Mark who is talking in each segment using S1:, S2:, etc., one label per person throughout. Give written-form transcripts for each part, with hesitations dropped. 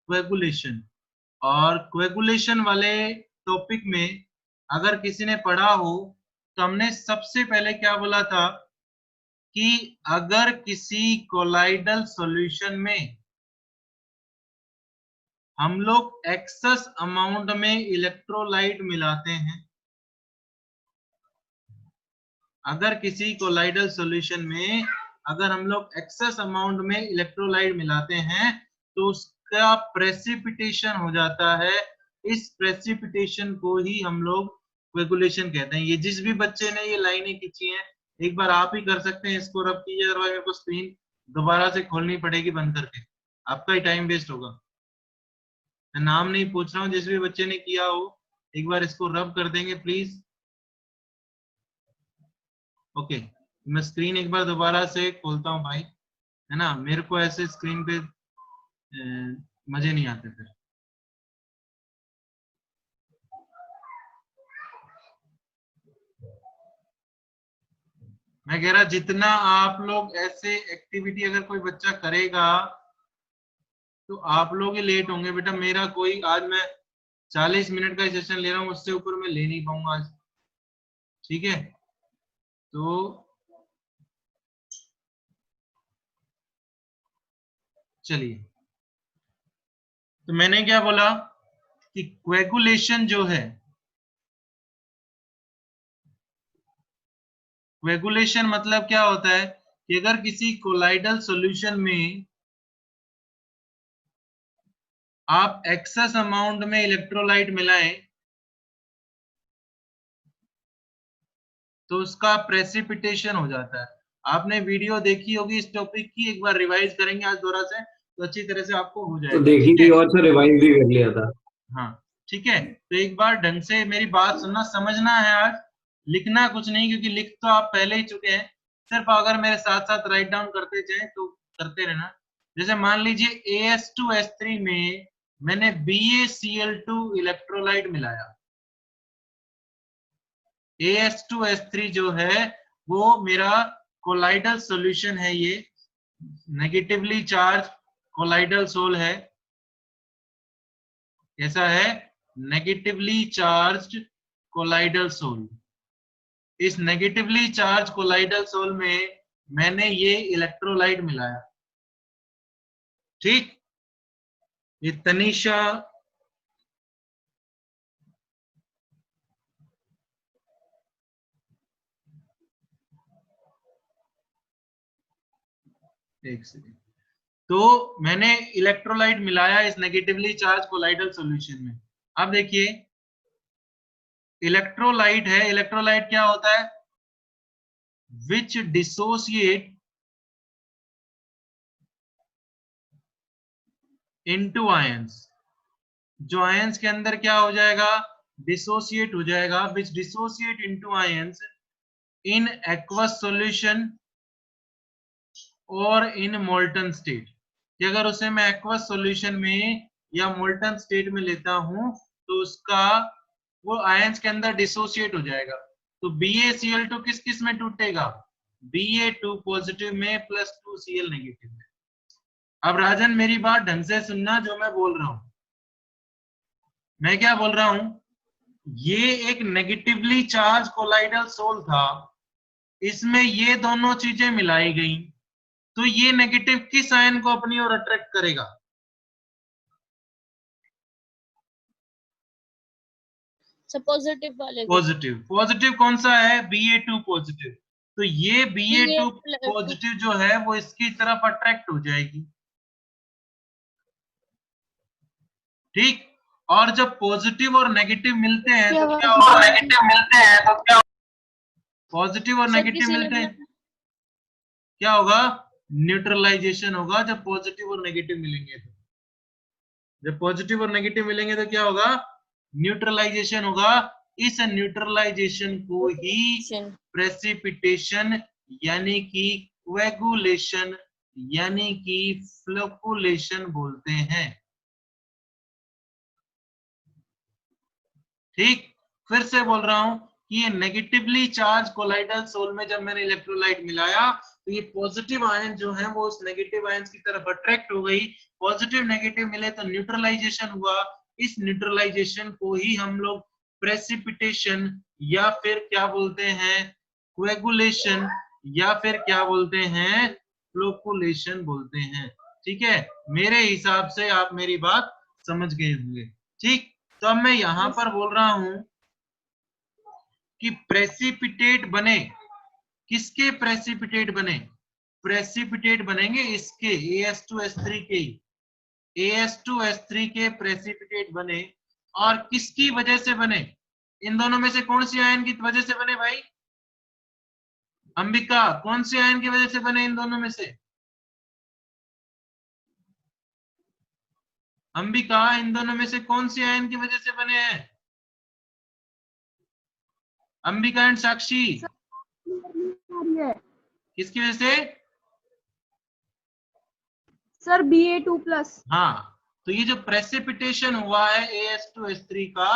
S1: Coagulation. और coagulation वाले topic में अगर किसी ने पढ़ा हो तो हमने सबसे पहले क्या बोला था कि अगर किसी कोलाइडल सॉल्यूशन में हम लोग एक्सेस अमाउंट में इलेक्ट्रोलाइट मिलाते हैं, अगर किसी कोलाइडल सॉल्यूशन में अगर हम लोग एक्सेस अमाउंट में इलेक्ट्रोलाइट मिलाते हैं तो उसका प्रेसिपिटेशन हो जाता है। इस प्रेसिपिटेशन को ही हम लोग कोएगुलेशन कहते हैं। ये जिस भी बच्चे ने ये लाइनें खींची हैं एक बार आप ही कर सकते हैं, इसको रब कीजिए, अदरवाइज मेरे को स्क्रीन दोबारा से खोलनी पड़ेगी बंद करके, आपका ही टाइम वेस्ट होगा। मैं नाम नहीं पूछ रहा हूँ, जिस भी बच्चे ने किया हो एक बार इसको रब कर देंगे प्लीज। ओके, मैं स्क्रीन एक बार दोबारा से खोलता हूँ भाई, है ना, मेरे को ऐसे स्क्रीन पे मजे नहीं आते फिर। मैं कह रहा जितना आप लोग ऐसे एक्टिविटी अगर कोई बच्चा करेगा तो आप लोग ही लेट होंगे बेटा। मेरा कोई आज मैं 40 मिनट का सेशन ले रहा हूँ, उससे ऊपर मैं ले नहीं पाऊंगा आज, ठीक है। तो चलिए, तो मैंने क्या बोला कि कोएगुलेशन जो है, कोएगुलेशन मतलब क्या होता है कि अगर किसी कोलाइडल सॉल्यूशन में आप एक्सेस अमाउंट में इलेक्ट्रोलाइट मिलाएं तो उसका प्रेसिपिटेशन हो जाता है। आपने वीडियो देखी होगी इस टॉपिक की, एक बार रिवाइज करेंगे आज दोबारा से तो अच्छी तरह से आपको हो
S2: तो
S1: जाएगा,
S2: देखी
S1: ठीक
S2: थी
S1: है।
S2: और सर रिवाइज भी कर लिया था।
S1: हाँ ठीक है, तो एक बार ढंग से मेरी बात सुनना, समझना है आज, लिखना कुछ नहीं, क्योंकि लिख तो आप पहले ही चुके हैं, सिर्फ अगर मेरे साथ साथ राइट डाउन करते जाएं तो करते रहना। जैसे मान लीजिए AS2S3 में मैंने BaCl2 इलेक्ट्रोलाइट मिलाया। AS2S3 जो है वो मेरा कोलाइडल सॉल्यूशन है, ये नेगेटिवली चार्ज कोलाइडल सोल है। कैसा है? Negatively charged colloidal sol. इस नेगेटिवली चार्ज कोलाइडल सोल में मैंने ये इलेक्ट्रोलाइट मिलाया, ठीक। ये तनीषा एक सेकेंड, तो मैंने इलेक्ट्रोलाइट मिलाया इस नेगेटिवली चार्ज कोलाइडल सॉल्यूशन में। अब देखिए इलेक्ट्रोलाइट है, इलेक्ट्रोलाइट क्या होता है? Which dissociate into ions. जो आयंस के अंदर क्या हो जाएगा? डिसोसिएट हो जाएगा, which dissociate into ions in aqueous solution और इन मोल्टन स्टेट। कि अगर उसे मैं एक्वस सॉल्यूशन में या मोल्टन स्टेट में लेता हूं तो उसका वो आयंस के अंदर डिसोसिएट हो जाएगा। तो BaCl2 किस किस में टूटेगा? Ba2 पॉजिटिव में प्लस 2Cl नेगेटिव में। अब राजन मेरी बात ढंग से सुनना, जो मैं बोल रहा हूं, मैं क्या बोल रहा हूं, ये एक नेगेटिवली चार्ज कोलाइडल सोल था, इसमें ये दोनों चीजें मिलाई गई, तो ये नेगेटिव किस आयन को अपनी ओर अट्रैक्ट करेगा?
S3: पॉजिटिव वाले को।
S1: पॉजिटिव। पॉजिटिव कौन सा है? Ba2 positive. तो ये Ba2 पॉजिटिव जो है वो इसकी तरफ अट्रैक्ट हो जाएगी, ठीक। और जब पॉजिटिव और नेगेटिव मिलते हैं तो क्या होता है? नेगेटिव मिलते हैं तो क्या, पॉजिटिव और नेगेटिव मिलते हैं क्या होगा? न्यूट्रलाइजेशन होगा। जब पॉजिटिव और नेगेटिव मिलेंगे तो, जब पॉजिटिव और नेगेटिव मिलेंगे तो क्या होगा? न्यूट्रलाइजेशन होगा। इस न्यूट्रलाइजेशन को ही प्रेसिपिटेशन यानी कि कोएगुलेशन यानी कि फ्लोकुलेशन बोलते हैं, ठीक। फिर से बोल रहा हूं, कि ये नेगेटिवली चार्ज कोलाइडल सोल में जब मैंने इलेक्ट्रोलाइट मिलाया तो ये पॉजिटिव आयन जो है वो उस नेगेटिव आयन की तरफ अट्रैक्ट हो गई, पॉजिटिव नेगेटिव मिले तो न्यूट्रलाइजेशन हुआ। इस न्यूट्रलाइजेशन को ही हम लोग प्रेसिपिटेशन या फिर क्या बोलते हैं कोएगुलेशन या फिर क्या बोलते हैं फ्लोकुलेशन बोलते हैं। ठीक है, मेरे हिसाब से आप मेरी बात समझ गए होंगे। ठीक, तो अब मैं यहां पर बोल रहा हूं कि प्रेसिपिटेट बने, किसके प्रेसिपिटेट बने? प्रेसिपिटेट बनेंगे इसके AS2S3 के, AS2S3 के प्रेसिपिटेट बने। और किसकी वजह से बने? इन दोनों में से कौन सी आयन की वजह से बने भाई? अंबिका, कौन सी आयन की वजह से बने इन दोनों में से? अंबिका, इन दोनों में से कौन सी आयन की वजह से बने हैं? अंबिका एंड साक्षी, किसकी वजह से?
S4: Sir Ba2+।
S1: हाँ, तो ये जो प्रेसिपिटेशन हुआ है AS2S3 का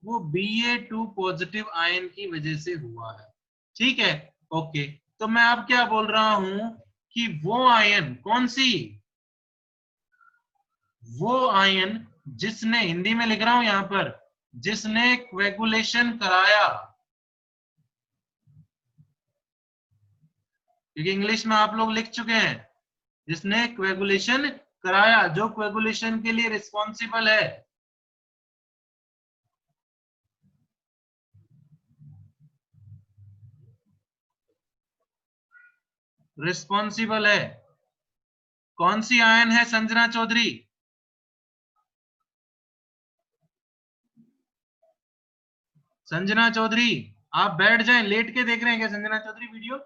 S1: वो Ba2 पॉजिटिव आयन की वजह से हुआ है। ठीक है, ओके। तो मैं अब क्या बोल रहा हूं कि वो आयन कौन सी, वो आयन जिसने, हिंदी में लिख रहा हूं यहां पर, जिसने कोएगुलेशन कराया, क्योंकि इंग्लिश में आप लोग लिख चुके हैं, जिसने कोएगुलेशन कराया, जो कोएगुलेशन के लिए रिस्पॉन्सिबल है, रिस्पॉन्सिबल है, कौन सी आयन है संजना चौधरी? संजना चौधरी, आप बैठ जाएं, लेट के देख रहे हैं क्या संजना चौधरी वीडियो?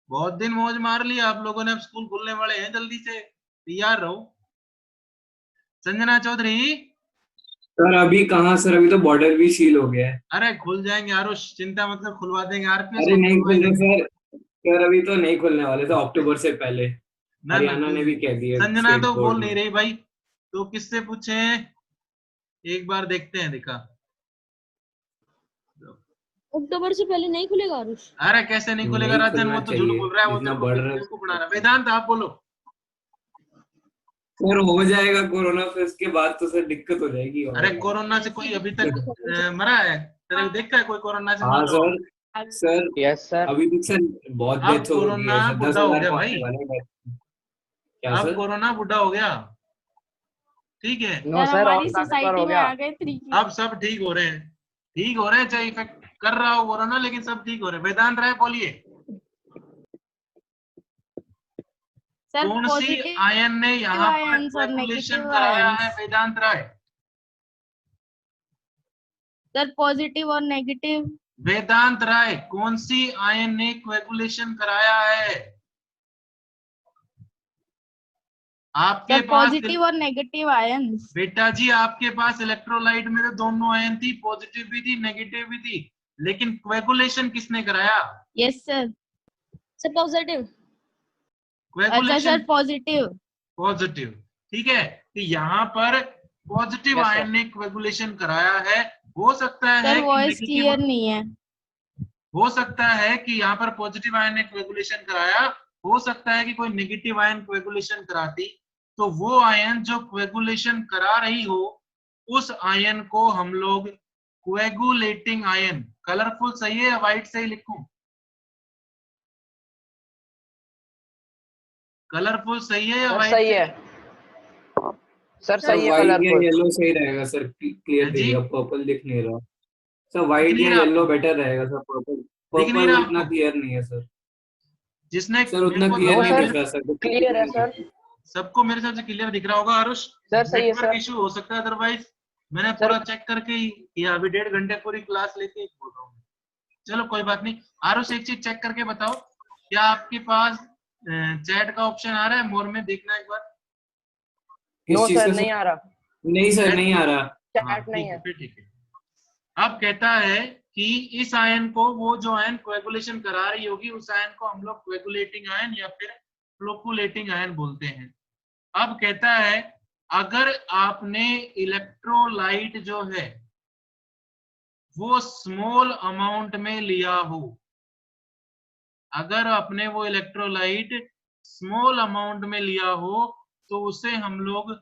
S1: बहुत दिन मौज मार लिया आप लोगों ने, अब स्कूल खुलने वाले हैं, जल्दी से तैयार रहो। संजना चौधरी,
S2: सर अभी कहाँ सर, अभी तो बॉर्डर भी सील हो गया है।
S1: अरे खुल जाएंगे आरुष, चिंता मतलब, खुलवा देंगे। आरपीएस
S2: अरे
S1: को
S2: नहीं खुल
S1: खुलवाएंगे।
S2: रहे सर, सर अभी तो नहीं खुलने वाले थे, अक्टूबर से पहले
S1: ना
S2: हरियाणा ने भी कह दिया
S1: संजना
S2: स्टेट
S1: तो
S2: बोर्ड
S1: बोल
S2: ने।
S1: नहीं रही भाई, तो किससे पूछे? एक बार देखते हैं, दिखा।
S3: अक्टूबर से पहले नहीं खुलेगा आरुष?
S1: अरे कैसे नहीं खुलेगा
S2: नहीं
S1: राजन, वो
S2: खुलना
S1: तो झूठ
S2: चाहिए,
S1: बोल रहा है, वो
S2: जितना
S1: तेरे को
S2: बढ़ रहा है
S1: बेवकूफ बना रहा है। वेदांत आप बोलो।
S2: सर हो जाएगा कोरोना, फिर उसके बाद तो सर दिक्कत हो जाएगी।
S1: अरे कोरोना से कोई अभी तक मरा है? तेरे को देखा है कोई कोरोना से
S2: हाँ
S1: मरा हो?
S2: Sir, sir
S5: yes sir.
S2: अभी तक सर बहुत
S1: अब
S2: डेथ हो गई
S1: कोरोना
S2: है सर,
S1: बुढ़ा हो
S2: 10,000
S1: गया
S2: को
S1: भाई,
S2: आने वाले हैं। क्या
S1: अब
S2: सर?
S1: कोरोना बुढ़ा हो गया। ठीक है,
S5: नो सर,
S4: हमारी
S5: और ताकतवर
S4: सोसाइटी
S5: हो
S4: में
S5: गया।
S4: आ गए 3 की।
S1: अब सब ठीक हो रहे हैं, ठीक हो रहे हैं, चाहे इफेक्ट कर रहा हो कोरोना, लेकिन सब ठीक हो रहे हैं। वेदांत राय बोलिए,
S4: सर
S1: कौन सी
S4: पॉजिटिव
S1: आयन ने यहाँ पर
S4: आयंस और
S1: कोएगुलेशन
S4: नेगेटिव
S1: कराया
S4: आयंस।
S1: है? वेदांत राय,
S4: सर पॉजिटिव और नेगेटिव।
S1: वेदांत राय, कौन सी आयन ने कोएगुलेशन कराया है? आपके
S4: सर
S1: पास
S4: पॉजिटिव और नेगेटिव आयंस।
S1: बेटा जी, आपके पास इलेक्ट्रोलाइट में तो दोनों आयन थी, पॉजिटिव भी थी नेगेटिव भी थी, लेकिन कोएगुलेशन किसने कराया?
S4: Yes sir.
S3: Sir positive.
S4: अच्छा
S1: कोएगुलेशन
S4: सर पॉजिटिव।
S1: पॉजिटिव। ठीक है, तो यहाँ पर पॉजिटिव
S5: Yes, sir.
S1: आयन ने कोएगुलेशन कराया है। हो सकता है
S4: सर
S1: कि
S4: वॉइस
S1: नेगेटिव,
S4: क्लियर नहीं है।
S1: हो सकता है कि यहाँ पर पॉजिटिव आयन ने कोएगुलेशन कराया, हो सकता है कि कोई नेगेटिव आयन कोएगुलेशन कराती, तो वो आयन जो कोएगुलेशन करा रही हो उस आयन को हम लोग कोएगुलेटिंग आयन, कलरफुल सही है या व्हाइट सही लिखूं? कलरफुल सही है या
S5: सर
S1: व्हाइट?
S5: सही है सर,
S2: सर
S5: सही है
S2: व्हाइट या
S5: कलरफुल।
S2: येलो सही रहेगा सर, क्लियर
S1: जी?
S2: दिखेगा, पर्पल दिख नहीं रहा सर।
S1: दिख
S2: व्हाइट
S1: नहीं
S2: या
S1: रहा
S2: येलो
S1: आपको?
S2: बेटर रहेगा सर, पर्पल
S1: दिख नहीं
S2: पर्पल
S1: रहा
S2: उतना
S1: आपको?
S2: क्लियर नहीं है सर।
S1: जिसने
S2: सर
S1: मेरे
S2: उतना
S1: को
S2: क्लियर
S5: नो
S2: नहीं
S5: सर,
S2: दिख रहा सर,
S5: क्लियर है सर।
S1: सबको मेरे हिसाब से क्लियर दिख रहा होगा। आरुष,
S5: सर सही है
S1: नेटवर्क
S5: सर।
S1: इशू हो सकता है, अदरवाइज मैंने
S5: सर
S1: पूरा चेक करके ही किया, अभी 1.5 घंटे पूरी क्लास लेके ही बोल रहा हूँ। चलो कोई बात नहीं। आरुष एक चीज चेक करके बताओ, क्या आपके पास चैट का ऑप्शन आ रहा है? मोर में देखना एक बार।
S2: किस
S5: नो
S2: चीज
S5: सर,
S2: का
S5: नहीं आ रहा,
S2: नहीं सर, नहीं आ रहा।
S1: हाँ
S5: चैट नहीं
S1: ठीक है,
S5: है।
S1: फिर ठीक है। अब कहता है कि इस आयन को, वो जो आयन कोएगुलेशन करा रही होगी उस आयन को हम लोग कोएगुलेटिंग आयन या फिर फ्लोकुलेटिंग आयन बोलते हैं। अब कहता है अगर आपने इलेक्ट्रोलाइट जो है वो स्मॉल अमाउंट में लिया हो, अगर आपने वो इलेक्ट्रोलाइट स्मॉल अमाउंट में लिया हो तो उसे हम लोग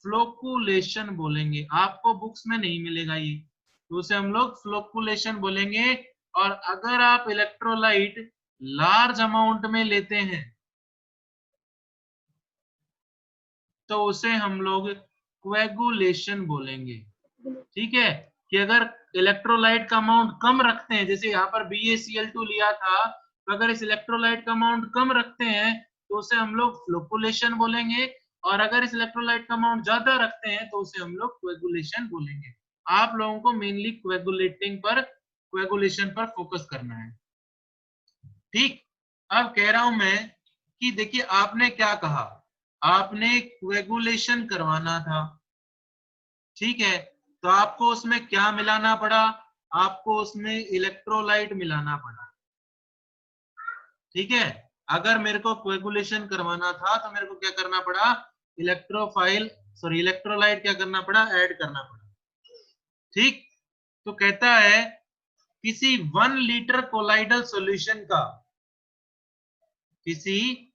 S1: फ्लोकुलेशन बोलेंगे। आपको बुक्स में नहीं मिलेगा ये, तो उसे हम लोग फ्लोकुलेशन बोलेंगे। और अगर आप इलेक्ट्रोलाइट लार्ज अमाउंट में लेते हैं तो उसे हम लोग कोएगुलेशन बोलेंगे। ठीक है, कि अगर इलेक्ट्रोलाइट का अमाउंट कम रखते हैं, जैसे यहाँ पर BaCl2 लिया था, तो अगर इस इलेक्ट्रोलाइट का अमाउंट कम रखते हैं तो उसे हम लोग फ्लोकुलेशन बोलेंगे, और अगर इस इलेक्ट्रोलाइट का अमाउंट ज्यादा रखते हैं तो उसे हम लोग कोएगुलेशन बोलेंगे। आप लोगों को मेनली कोएगुलेशन पर फोकस करना है। ठीक, अब कह रहा हूं मैं कि देखिए आपने क्या कहा, आपने कोएगुलेशन करवाना था। ठीक है, तो आपको उसमें क्या मिलाना पड़ा, आपको उसमें इलेक्ट्रोलाइट मिलाना पड़ा। ठीक है, अगर मेरे को कोएगुलेशन करवाना था तो मेरे को क्या करना पड़ा, इलेक्ट्रोलाइट क्या करना पड़ा, ऐड करना पड़ा। ठीक, तो कहता है किसी 1 लीटर कोलाइडल सॉल्यूशन का, किसी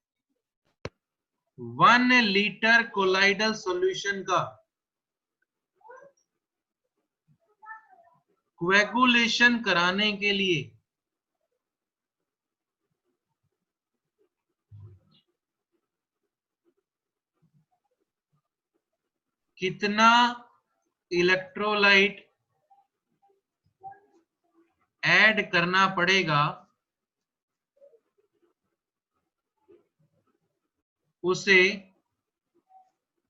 S1: 1 लीटर कोलाइडल सॉल्यूशन का कोएगुलेशन कराने के लिए कितना इलेक्ट्रोलाइट ऐड करना पड़ेगा, उसे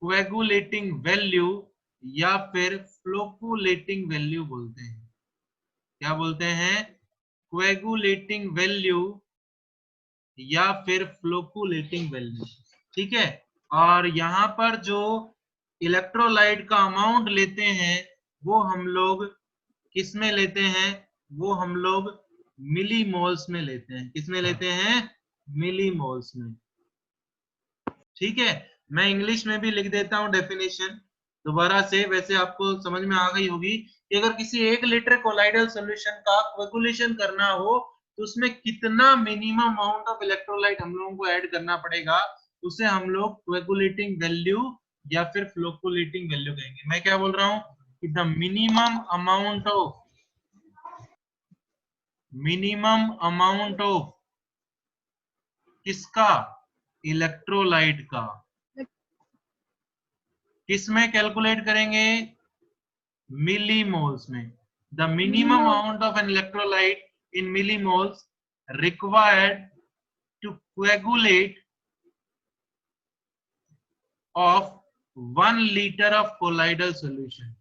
S1: कोएगुलेटिंग वैल्यू या फिर फ्लोकुलेटिंग वैल्यू बोलते हैं। क्या बोलते हैं, कोएगुलेटिंग वैल्यू या फिर फ्लोकुलेटिंग वैल्यू। ठीक है, और यहाँ पर जो इलेक्ट्रोलाइट का अमाउंट लेते हैं वो हम लोग किस में लेते हैं, वो हम लोग मिलीमोल्स में लेते हैं। किस में लेते हैं, मिलीमोल्स में। ठीक है, मैं इंग्लिश में भी लिख देता हूं डेफिनेशन दोबारा से, वैसे आपको समझ में आ गई होगी कि अगर किसी 1 लीटर कोलाइडल सॉल्यूशन का कोएगुलेशन करना हो तो उसमें कितना मिनिमम अमाउंट ऑफ इलेक्ट्रोलाइट हम लोगों को ऐड करना पड़ेगा, उसे हम लोग कोएगुलेटिंग वैल्यू या फिर फ्लोकुलेटिंग वैल्यू कहेंगे। मैं क्या बोल रहा हूं कि द मिनिमम अमाउंट ऑफ किसका, इलेक्ट्रोलाइट का। किस में कैलकुलेट करेंगे, मिलीमोल्स में। The minimum amount of an electrolyte in millimoles required to coagulate of 1 liter of colloidal solution,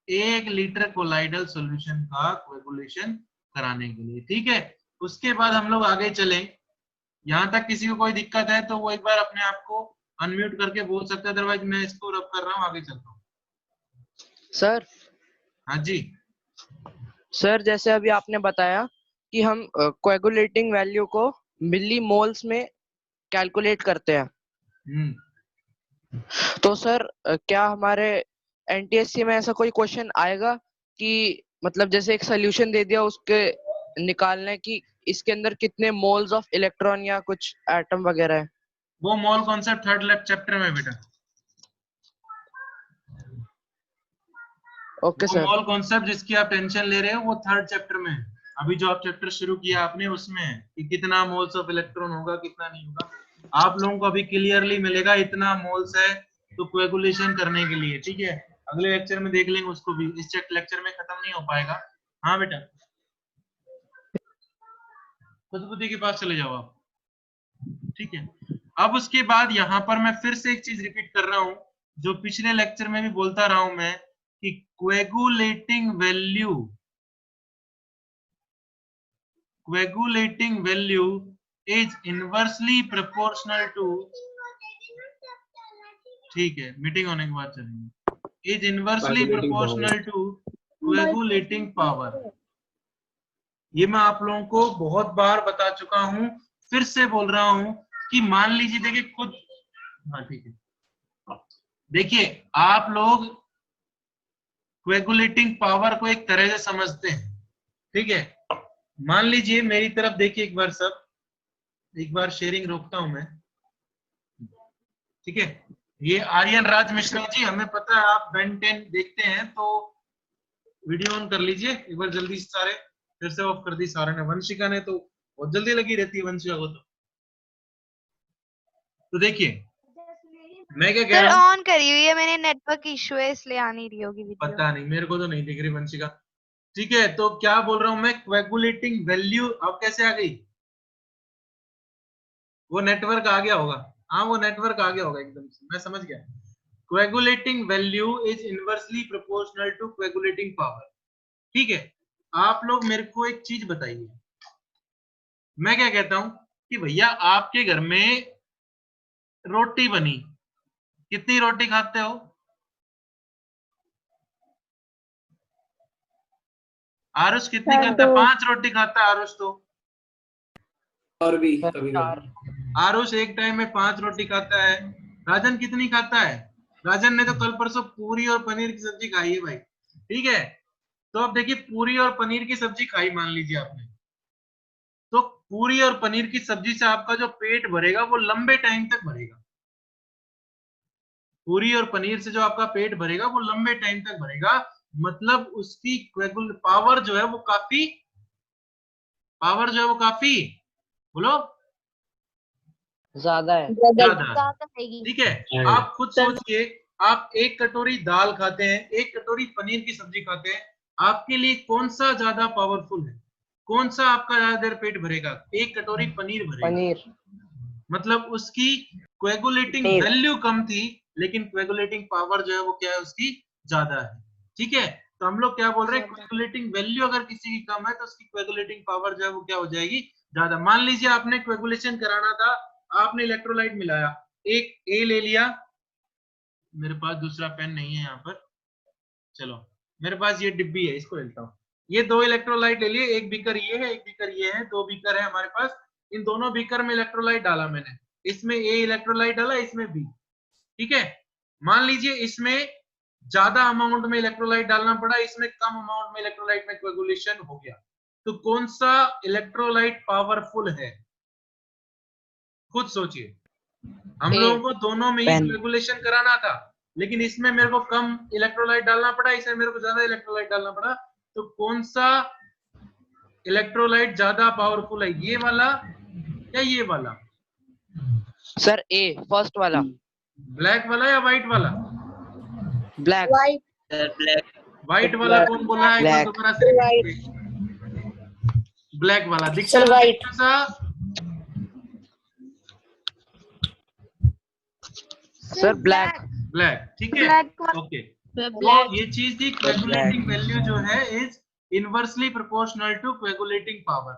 S1: 1 litre colloidal solution का कोएगुलेशन कराने के लिए। ठीक है, उसके बाद हम लोग आगे चलें। यहां तक किसी को कोई दिक्कत है तो वो एक बार अपने आप को अनम्यूट करके बोल सकता है, अदरवाइज मैं इसको रब कर रहा हूं, आगे चलता हूं।
S6: सर,
S1: हाँ जी
S6: सर जैसे अभी आपने बताया कि हम कोएगुलेटिंग वैल्यू को मिलीमोल्स में कैलकुलेट करते हैं। तो सर क्या हमारे एनटीएससी में ऐसा कोई क्वेश्चन आएगा कि मतलब जैसे एक सोल्यूशन दे दिया उसके निकालने की इसके अंदर कितने मोल्स ऑफ इलेक्ट्रॉन या कुछ एटम वगैरह है?
S1: वो मोल कॉन्सेप्ट 3rd चैप्टर में बेटा।
S6: Okay sir.
S1: मोल कॉन्सेप्ट जिसकी आप टेंशन ले रहे हो वो 3rd चैप्टर में है। अभी जो आप चैप्टर शुरू किया आपने उसमें है कि कितना मोल्स ऑफ इलेक्ट्रॉन होगा कितना नहीं होगा, आप लोगों को अभी क्लियरली मिलेगा इतना मोल्स है तो कोएगुलेशन करने के लिए। ठीक है, अगले लेक्चर में देख लेंगे उसको भी, इस लेक्चर में खत्म नहीं हो पाएगा। हाँ बेटा, खुदबुद्धी के पास चले जाओ आप। ठीक है, अब उसके बाद यहाँ पर मैं फिर से एक चीज रिपीट कर रहा हूं जो पिछले लेक्चर में भी बोलता रहा हूं मैं कि coagulating value is inversely proportional to, ठीक है मीटिंग होने के बाद चलेंगे, is inversely proportional to coagulating power. ये मैं आप लोगों को बहुत बार बता चुका हूं, फिर से बोल रहा हूं कि मान लीजिए देखिए खुद, हाँ ठीक है, देखिए आप लोग कोएगुलेटिंग पावर को एक तरह से समझते हैं, ठीक है। मान लीजिए मेरी तरफ देखिए एक बार सब, एक बार शेयरिंग रोकता हूं मैं, ठीक है। ये आर्यन राज मिश्रा जी, हमें पता है आप बेन 10 देखते हैं, तो वीडियो ऑन कर लीजिए एक बार जल्दी से सारे, फिर से ऑफ कर दी सारे ने, वंशिका ने तो बहुत जल्दी लगी रहती है वंशिका को तो देखिए मैं क्या कह
S7: सर
S1: रहा हूँ,
S7: ऑन करी हुई है मैंने, नेटवर्क इशू है इसलिए आ नहीं रही होगी वीडियो।
S1: पता नहीं मेरे को तो नहीं दिख रही वंशिका, ठीक है। तो क्या बोल रहा हूं मैं, कोएगुलेटिंग वैल्यू अब कैसे आ गई, वो नेटवर्क आ गया होगा, हाँ वो नेटवर्क आ गया होगा एकदम से, मैं समझ गया। Coagulating value is inversely proportional to coagulating power, ठीक है। आप लोग मेरे को एक चीज बताइए, मैं क्या कहता हूं कि भैया आपके घर में रोटी बनी, कितनी रोटी खाते हो? आरुष कितनी खाता है? 5 रोटी खाता है आरुष तो,
S2: और भी कभी कभी।
S1: आरुष एक टाइम में 5 रोटी खाता है। राजन कितनी खाता है? राजन ने तो कल परसों पूरी और पनीर की सब्जी खाई है भाई, ठीक है। तो अब देखिए पूरी और पनीर की सब्जी खाई मान लीजिए आपने, तो पूरी और पनीर की सब्जी से आपका जो पेट भरेगा वो लंबे टाइम तक भरेगा, पूरी और पनीर से जो आपका पेट भरेगा वो लंबे टाइम तक भरेगा, मतलब उसकी पावर जो है वो काफी, पावर जो है वो काफी, बोलो
S6: ज्यादा है।
S1: ज्यादा, ठीक है। आप खुद सोचिए, आप 1 कटोरी दाल खाते हैं, 1 कटोरी पनीर की सब्जी खाते हैं, आपके लिए कौन सा ज्यादा पावरफुल है, कौन सा आपका ज्यादा देर पेट भरेगा? 1 कटोरी पनीर भरेगा,
S6: पनीर,
S1: मतलब उसकी कोएगुलेटिंग वैल्यू कम थी, लेकिन कोएगुलेटिंग पावर जो है वो क्या है उसकी ज्यादा है, ठीक है। तो हम लोग क्या बोल रहे हैं, कोएगुलेटिंग वैल्यू अगर किसी की कम है तो उसकी कोएगुलेटिंग पावर जो है वो क्या हो जाएगी, ज्यादा। मान लीजिए आपने कोएगुलेशन कराना था, आपने इलेक्ट्रोलाइट मिलाया, एक ए ले लिया, मेरे पास दूसरा पेन नहीं है यहाँ पर, चलो मेरे पास ये डिब्बी है इसको लेता हूँ, ये 2 इलेक्ट्रोलाइट ले लिए, एक बीकर ये है, एक बीकर ये है, 2 बीकर है हमारे पास, इन दोनों बीकर में इलेक्ट्रोलाइट डाला मैंने, इसमें ए इलेक्ट्रोलाइट डाला, इसमें बी, ठीक है। मान लीजिए इसमें ज्यादा अमाउंट में इलेक्ट्रोलाइट डालना पड़ा, इसमें कम अमाउंट में इलेक्ट्रोलाइट में कोएगुलेशन हो गया, तो कौन सा इलेक्ट्रोलाइट पावरफुल है? खुद सोचिए, हम लोगों को दोनों में ही कोएगुलेशन कराना था, लेकिन इसमें मेरे को कम इलेक्ट्रोलाइट डालना पड़ा, इसमें मेरे को ज्यादा इलेक्ट्रोलाइट डालना पड़ा, तो कौन सा इलेक्ट्रोलाइट ज्यादा पावरफुल है, ये वाला या ये वाला?
S6: सर ए, फर्स्ट वाला।
S1: ब्लैक वाला या व्हाइट वाला?
S6: ब्लैक।
S1: व्हाइट वाला कौन बोला है?
S6: Black.
S1: दोबारा से ब्लैक वाला दिखता है सा,
S6: सर ब्लैक।
S1: ब्लैक, ठीक है, ओके। तो ये चीज थी, कोएगुलेटिंग वैल्यू जो है is inversely proportional to coagulating power,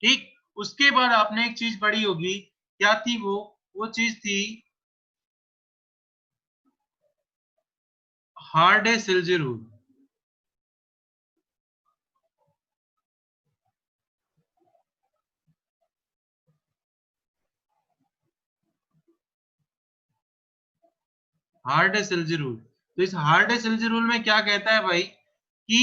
S1: ठीक। उसके बाद आपने एक चीज पढ़ी होगी, क्या थी वो चीज थी हार्डे-सिल्जे रूल। हार्डे-सिल्जे रूल, तो इस हार्डे-सिल्जे रूल में क्या कहता है भाई कि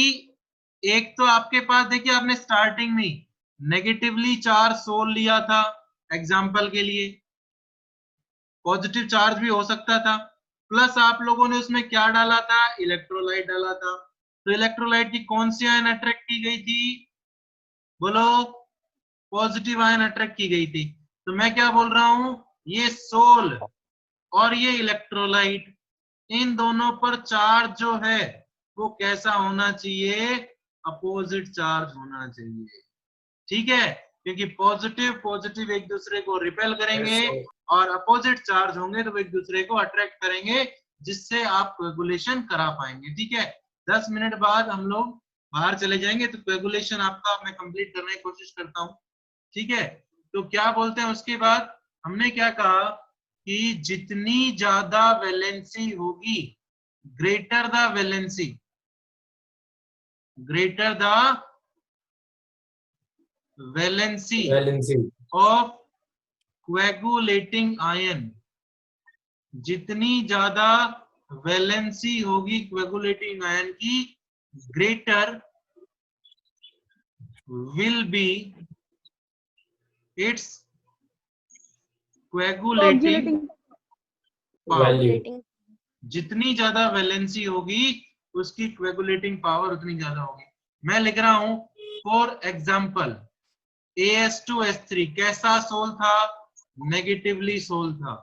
S1: एक तो आपके पास देखिए, आपने स्टार्टिंग में नेगेटिवली चार्ज सोल लिया था, एग्जांपल के लिए पॉजिटिव चार्ज भी हो सकता था, प्लस आप लोगों ने उसमें क्या डाला था, इलेक्ट्रोलाइट डाला था, तो इलेक्ट्रोलाइट की कौन सी आयन अट्रैक्ट की गई थी, बोलो? पॉजिटिव आयन अट्रैक्ट की गई थी। तो मैं क्या बोल रहा हूं, ये सोल और ये इलेक्ट्रोलाइट, इन दोनों पर चार्ज जो है वो कैसा होना चाहिए, अपोजिट चार्ज होना चाहिए, ठीक है, क्योंकि पॉजिटिव पॉजिटिव एक दूसरे को रिपेल करेंगे और अपोजिट चार्ज होंगे तो वो एक दूसरे को अट्रैक्ट करेंगे, जिससे आप कोएगुलेशन करा पाएंगे, ठीक है। 10 मिनट बाद हम लोग बाहर चले जाएंगे, तो कोएगुलेशन आपका मैं कंप्लीट करने की कोशिश करता हूँ, ठीक है। तो क्या बोलते हैं उसके बाद, हमने क्या कहा कि जितनी ज्यादा वैलेंसी होगी, greater the valency, greater the valency of coagulating ion, जितनी ज्यादा वैलेंसी होगी कोएगुलेटिंग आयन की, greater will be it's coagulating
S2: value.
S1: जितनी ज्यादा वैलेंसी होगी उसकी कोएगुलेटिंग पावर उतनी ज्यादा होगी। मैं लिख रहा हूं फॉर एग्जांपल AS2S3 कैसा सोल था? नेगेटिवली सोल था।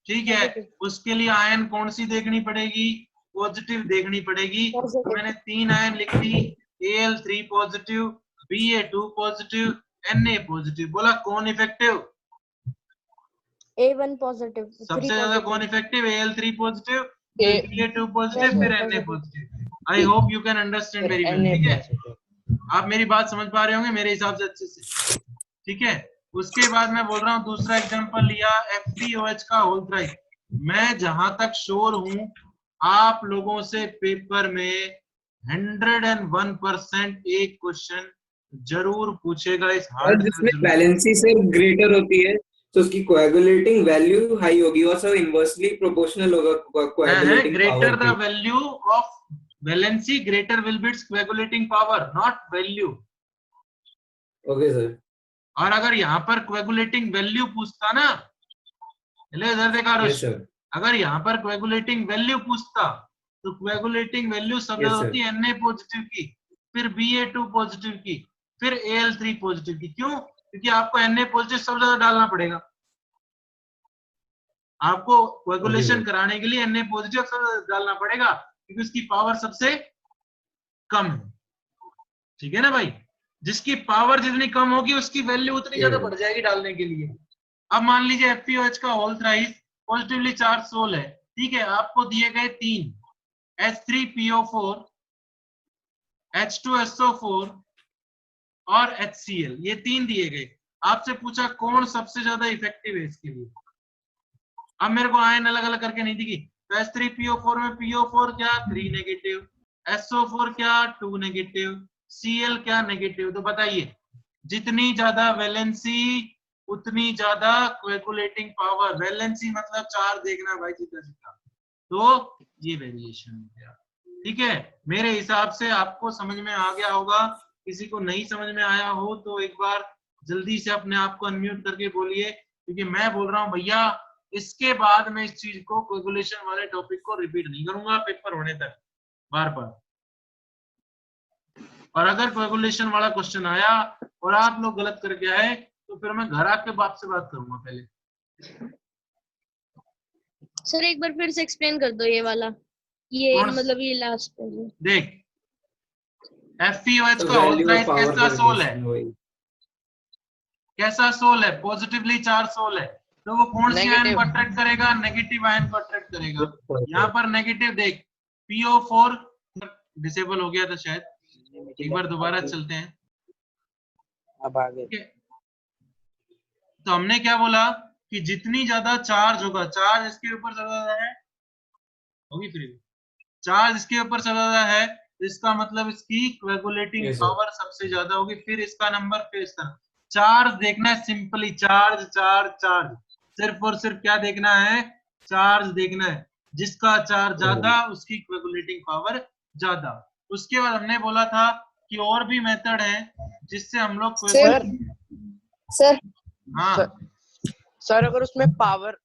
S1: ठीक है, उसके लिए आयन कौन सी देखनी पड़ेगी? पॉजिटिव देखनी पड़ेगी। तो मैंने 3 आयन लिख दी, Al3 positive, Ba2 positive, Na positive. बोला कौन इफेक्टिव?
S3: A1 पॉजिटिव,
S1: सबसे ज्यादा कौन effective? Al3 positive, Ba2 positive, फिर Na positive. I hope you can understand very well. ठीक है, आप मेरी बात समझ पा रहे होंगे मेरे हिसाब से अच्छे से। ठीक है, उसके बाद मैं बोल रहा हूँ दूसरा एग्जांपल लिया FeOH का होल थ्राइस। मैं जहां तक श्योर हूं आप लोगों से पेपर में 101% एक क्वेश्चन जरूर पूछेगा इस
S2: और
S1: हार्ड
S2: जिसमें वैलेंसी से ग्रेटर होती है तो उसकी कोएगुलेटिंग वैल्यू हाई होगी और सब इनवर्सली प्रोपोर्शनल होगा coagulating
S1: greater the
S2: power.
S1: Value of valency greater will be it's coagulating power, not value.
S2: Okay sir.
S1: और अगर यहाँ पर कोएगुलेटिंग वैल्यू पूछता ना, इधर देखा
S2: यस सर।
S1: अगर यहाँ पर कोएगुलेटिंग वैल्यू पूछता तो कोएगुलेटिंग वैल्यू सब
S2: Yes,
S1: होती है Na पॉजिटिव की, फिर Ba2 पॉजिटिव की, फिर Al3 पॉजिटिव की। क्यों? क्योंकि आपको Na पॉजिटिव सब ज्यादा डालना पड़ेगा। आपको कोएगुलेशन
S2: Okay.
S1: कराने के लिए Na पॉजिटिव सब ज्यादा डालना पड़ेगा क्योंकि उसकी पावर सबसे कम है। ठीक है ना भाई? जिसकी पावर जितनी कम होगी उसकी वैल्यू उतनी ज्यादा बढ़ जाएगी डालने के लिए। अब मान लीजिए FeOH का whole thrice positively charge sol है। ठीक है, आपको दिए गए 3 H3PO4, H2SO4 और HCl, ये 3 दिए गए। आपसे पूछा कौन सबसे ज्यादा इफेक्टिव है इसके लिए। अब मेरे को आयन अलग अलग करके नहीं दिखी, तो H3PO4 में PO4 क्या 3 नेगेटिव, SO4 क्या 2 नेगेटिव, Cl क्या नेगेटिव। तो बताइए जितनी ज्यादा वैलेंसी उतनी ज्यादा कोएगुलेटिंग पावर। वैलेंसी मतलब चार्ज देखना भाई सीधा सीधा। तो ये वेरिएशन हो गया। ठीक है, मेरे हिसाब से आपको समझ में आ गया होगा। किसी को नहीं समझ में आया हो तो एक बार जल्दी से अपने आप को अनम्यूट करके बोलिए, क्योंकि मैं बोल रहा हूँ भैया इसके बाद मैं इस चीज को कोएगुलेशन वाले टॉपिक को रिपीट नहीं करूंगा पेपर होने तक बार बार। और अगर कोएगुलेशन वाला क्वेश्चन आया और आप लोग गलत करके आए तो फिर मैं घर आके बाप से बात करूंगा पहले।
S3: सर एक बार फिर से एक्सप्लेन कर दो ये वाला, ये
S1: कौन-
S3: मतलब ये लास्ट पे।
S1: देख FeOH का होल थ्राइस कैसा सोल है? कैसा सोल है? पॉजिटिवली चार्ज सोल है। तो वो कौन सी आयन को अट्रैक्ट करेगा? नेगेटिव आयन को अट्रैक्ट करेगा। यहाँ पर नेगेटिव देख PO4 डिसेबल हो गया था शायद, एक बार दोबारा चलते हैं।
S6: अब आगे
S1: तो हमने क्या बोला कि जितनी ज्यादा चार्ज होगा, चार्ज इसके ऊपर सबसे ज्यादा है, होगी फ्री चार्ज इसके ऊपर सबसे ज्यादा है, तो इसका मतलब इसकी कोएगुलेटिंग पावर सबसे ज्यादा होगी। फिर इसका नंबर, फिर इसका चार्ज देखना है सिंपली, चार्ज चार्ज चार्ज, सिर्फ और सिर्फ क्या देखना है? चार्ज देखना है। जिसका चार्ज ज्यादा उसकी कोएगुलेटिंग पावर ज्यादा। उसके बाद हमने बोला था कि और भी मेथड है जिससे हम लोग
S4: सर
S1: हाँ
S6: सर अगर उसमें पावर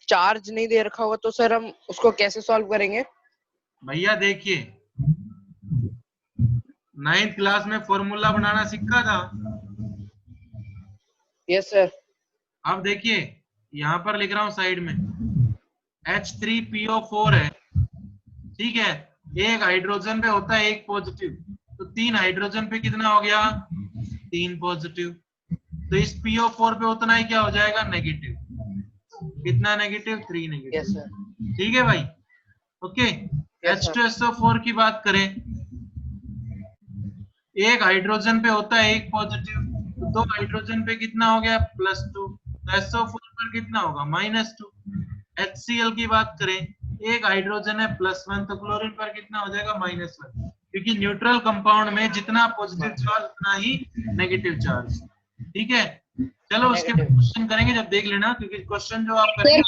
S6: चार्ज नहीं दे रखा होगा तो सर हम उसको कैसे सॉल्व करेंगे?
S1: भैया देखिए 9th क्लास में फॉर्मूला बनाना सीखा था।
S6: Yes sir.
S1: अब देखिए यहाँ पर लिख रहा हूँ साइड में H3PO4 है। ठीक है, एक हाइड्रोजन पे होता है एक पॉजिटिव, तो 3 हाइड्रोजन पे कितना हो गया? 3 पॉजिटिव। तो इस PO4 पे उतना ही क्या हो जाएगा? नेगेटिव। कितना नेगेटिव? 3 नेगेटिव।
S6: Yes sir.
S1: ठीक है भाई, ओके। H2SO4 की बात करें, एक हाइड्रोजन पे होता है एक पॉजिटिव, तो 2 हाइड्रोजन पे कितना हो गया? +2। तो SO4 पर कितना होगा? -2। HCl की बात करें, एक हाइड्रोजन है +1, तो क्लोरीन पर कितना हो जाएगा? -1, क्योंकि न्यूट्रल कंपाउंड में जितना पॉजिटिव चार्ज उतना ही नेगेटिव चार्ज। ठीक है, चलो उसके बाद क्वेश्चन करेंगे जब देख लेना, क्योंकि क्वेश्चन जो आप करेंगे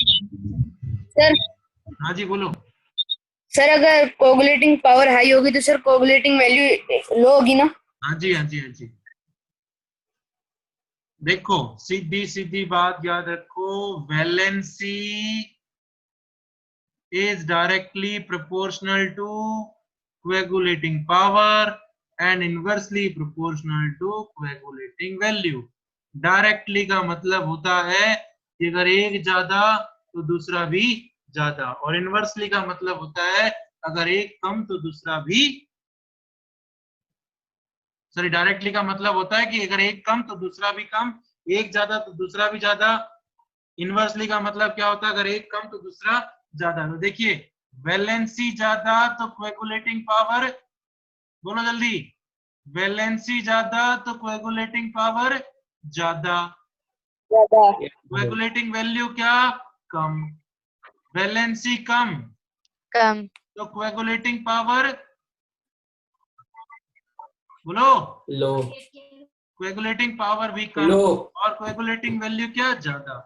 S3: सर
S1: हाँ जी बोलो।
S4: सर अगर कोगुलेटिंग पावर हाई होगी तो सर कोगुलेटिंग वैल्यू लो होगी ना?
S1: हाँ जी हाँ जी हाँ जी। देखो सीधी सीधी बात याद रखो, valency is directly proportional to coagulating power and inversely proportional to coagulating value. Directly का मतलब होता है कि अगर एक ज्यादा तो दूसरा भी ज्यादा, और इनवर्सली का मतलब होता है अगर एक कम तो दूसरा भी, सॉरी डायरेक्टली का मतलब होता है कि अगर एक कम तो दूसरा भी कम, एक ज्यादा तो दूसरा भी ज्यादा। इनवर्सली का मतलब क्या होता है, अगर एक कम तो दूसरा ज्यादा। तो देखिए वैलेंसी ज्यादा तो कोएगुलेटिंग पावर, बोलो जल्दी, वैलेंसी ज्यादा तो कोएगुलेटिंग पावर ज्यादा, कोएगुलेटिंग वैल्यू क्या कम, वैलेंसी कम
S7: कम
S1: तो कोएगुलेटिंग पावर बोलो
S2: लो
S1: कोएगुलेटिंग पावर भी कम,
S2: लो
S1: और कोएगुलेटिंग वैल्यू क्या ज्यादा।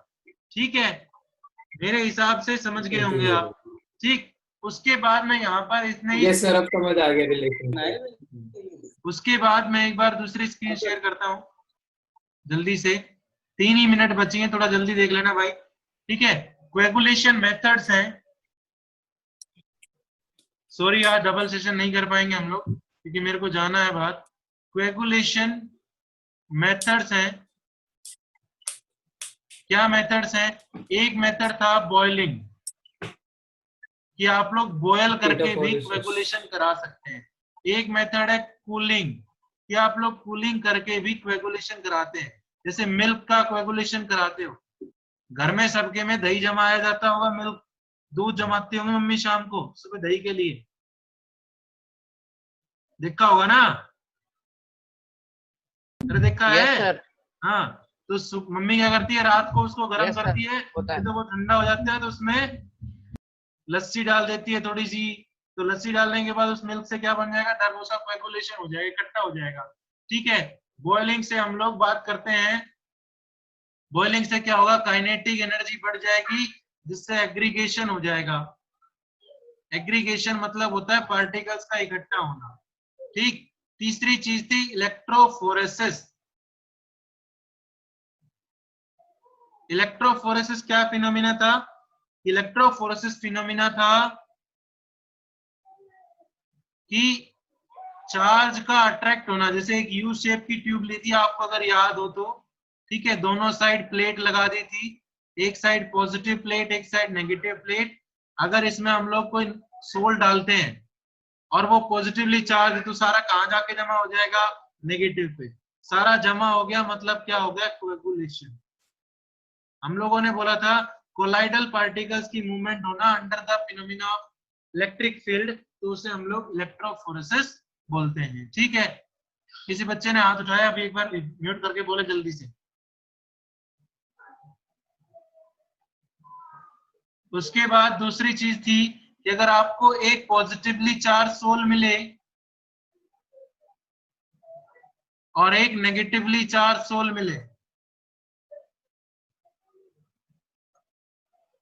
S1: ठीक है, मेरे हिसाब से समझ गए होंगे आप। ठीक, उसके बाद में यहाँ पर इतने ही,
S2: यस सर अब समझ आ गया रिलेशन।
S1: उसके बाद मैं एक बार दूसरी स्क्रीन शेयर करता हूँ जल्दी से, 3 ही मिनट बची हैं, थोड़ा जल्दी देख लेना भाई। ठीक है, कोएगुलेशन मेथड्स हैं, सॉरी यार डबल सेशन नहीं कर पाएंगे हम लोग क्योंकि मेरे को जाना है बाहर। कोएगुलेशन मेथड्स हैं, क्या मेथड्स हैं, एक मेथड था बॉइलिंग, कि आप लोग बॉयल करके भी कोएगुलेशन करा सकते हैं। एक मेथड है कूलिंग, कि आप लोग कूलिंग करके भी कोएगुलेशन कराते हैं, जैसे मिल्क का कोएगुलेशन कराते हो, घर में सबके में दही जमाया जाता होगा, मिल्क दूध जमाती होंगी मम्मी शाम को सुबह दही के लिए, देखा होगा ना, अरे देखा
S6: यस
S1: है।
S6: सर।
S1: हाँ, तो मम्मी क्या करती है, रात को उसको गर्म
S6: Yes, sir.
S1: करती है, तो वो ठंडा हो जाता है तो उसमें लस्सी डाल देती है थोड़ी सी, तो लस्सी डालने के बाद उस मिल्क से क्या बन जाएगा, डरबोसा कोएगुलेशन हो जाएगा, इकट्ठा हो जाएगा। ठीक है, बॉइलिंग से हम लोग बात करते हैं, बॉइलिंग से क्या होगा, काइनेटिक एनर्जी बढ़ जाएगी जिससे एग्रीगेशन हो जाएगा। एग्रीगेशन मतलब होता है पार्टिकल्स का इकट्ठा होना। ठीक, तीसरी चीज थी इलेक्ट्रोफोरेसिस। इलेक्ट्रोफोरेसिस क्या फिनोमिना था, इलेक्ट्रोफोरेसिस फिनोमिना था कि चार्ज का अट्रैक्ट होना, जैसे एक यू शेप की ट्यूब ली थी आपको अगर याद हो तो, ठीक है, दोनों साइड प्लेट लगा दी थी, एक साइड पॉजिटिव प्लेट एक साइड नेगेटिव प्लेट। अगर इसमें हम लोग कोई सोल डालते हैं और वो पॉजिटिवली चार्ज है तो सारा कहाँ जाके जमा हो जाएगा, नेगेटिव पे, सारा जमा हो गया, मतलब क्या हो गया, कोएगुलेशन। हम लोगों ने बोला था कोलाइडल पार्टिकल्स की मूवमेंट होना under the phenomena of electric field, तो उसे हम लोग इलेक्ट्रोफोरेसिस बोलते हैं। ठीक है, किसी बच्चे ने हाथ उठाया, अभी एक बार म्यूट करके बोले जल्दी से। उसके बाद दूसरी चीज थी कि अगर आपको एक पॉजिटिवली चार्ज सोल मिले और एक नेगेटिवली चार्ज सोल मिले,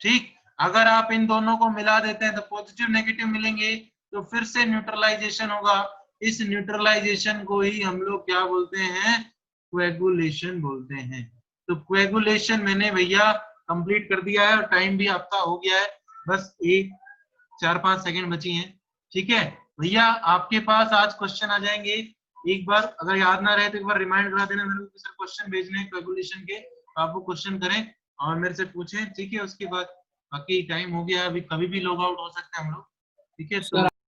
S1: ठीक, अगर आप इन दोनों को मिला देते हैं तो पॉजिटिव नेगेटिव मिलेंगे, तो फिर से न्यूट्रलाइजेशन होगा। इस न्यूट्रलाइजेशन को ही हम लोग क्या बोलते हैं, कोएगुलेशन बोलते हैं। तो कोएगुलेशन मैंने भैया कंप्लीट कर दिया है और टाइम भी आपका हो गया है, बस 4-5 सेकंड बची हैं। ठीक है भैया, आपके पास आज क्वेश्चन आ जाएंगे, एक बार अगर याद ना रहे तो एक बार रिमाइंड करा देना मेरे को, सर क्वेश्चन भेजने हैं कोएगुलेशन के, आप वो क्वेश्चन करें और मेरे से पूछें। ठीक है, उसके बाद बाकी टाइम हो गया, अभी कभी भी लॉग आउट हो सकते हैं हम लोग। ठीक है, तो